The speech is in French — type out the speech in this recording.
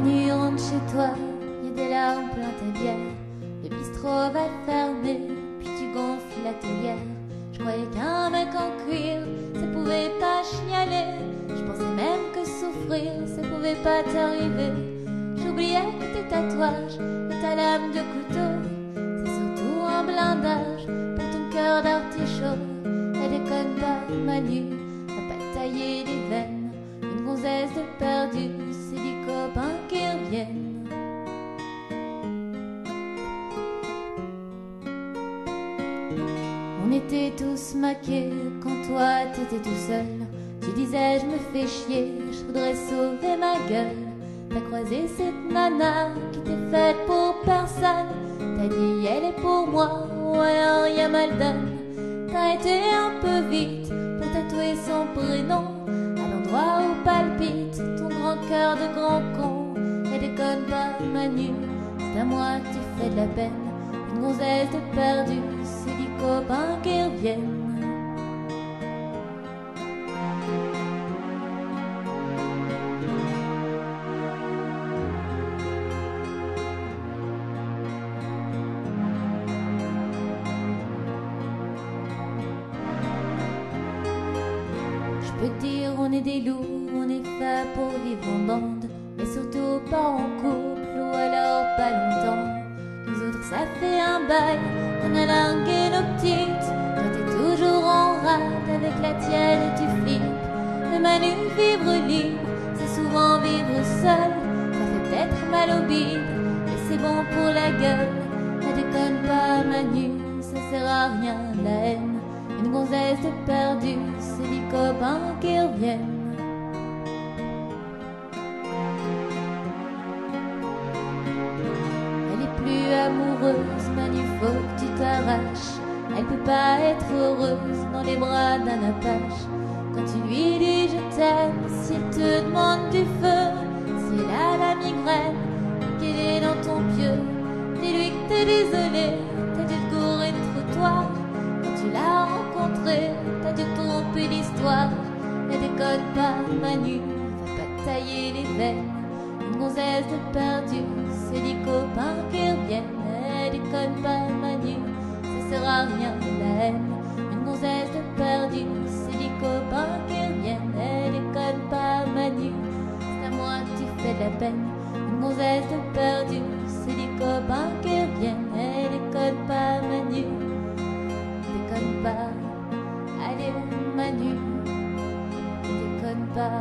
Manu, rentre chez toi, y a des larmes plein ta bière. Le bistrot va fermer, puis tu gonfles la théière. Je croyais qu'un mec en cuir, ça pouvait pas chialer. Je pensais même que souffrir, ça pouvait pas t'arriver. J'oubliais que tes tatouages et ta lame de couteau, c'est surtout un blindage pour ton cœur d'artichaut. Elle déconne pas, Manu, va pas tailler les veines. Une gonzesse de perdu, c'est des copains qui reviennent. On était tous maqués quand toi t'étais tout seul. Tu disais je me fais chier, je voudrais sauver ma gueule. T'as croisé cette nana qui t'est faite pour personne. T'as dit elle est pour moi ou alors y'a mal donne. T'as été un peu vite pour tatouer son prénom à l'endroit où palpite ton grand cœur de grand con. Et déconne pas, Manu, c'est à moi que tu fais de la peine. Une gonzesse de perdu, c'est des copains qui reviennent. Je peux te dire, on est des loups, on est fait pour vivre en bande, mais surtout pas en couple ou alors pas longtemps. Nous autres, ça fait un bail, on a largué nos petites. Toi, t'es toujours en rade avec la tienne et tu flippes. Le Manu, vivre libre, c'est souvent vivre seul. Ça fait peut-être mal au bide, mais c'est bon pour la gueule. Ne déconne pas, Manu, ça sert à rien la haine. Une gonzesse de perdu, c'est des copains qui reviennent. Elle est plus amoureuse, Manu, faut que tu t'arraches. Elle peut pas être heureuse dans les bras d'un apache. Quand tu lui dis je t'aime, s'il te demande du feu, si elle a la migraine, qu'elle est dans ton pieu, dis-lui que t'es désolé, t'as dû te gourer de trottoir. Quand tu l'as rencontré, t'as dû tromper l'histoire. Ne déconne pas, Manu, va pas tailler les veines. Une gonzesse de perdu, c'est des copains qui reviennent. Ne déconne pas, Manu, ça sert à rien la haine. Une gonzesse de perdu, c'est des copains qui reviennent. Ne déconne pas, Manu, c'est à moi que tu fais de la peine. Une gonzesse de perdu, c'est des copains qui reviennent. Ne déconne pas, Manu, déconne pas, allez Manu, déconne pas.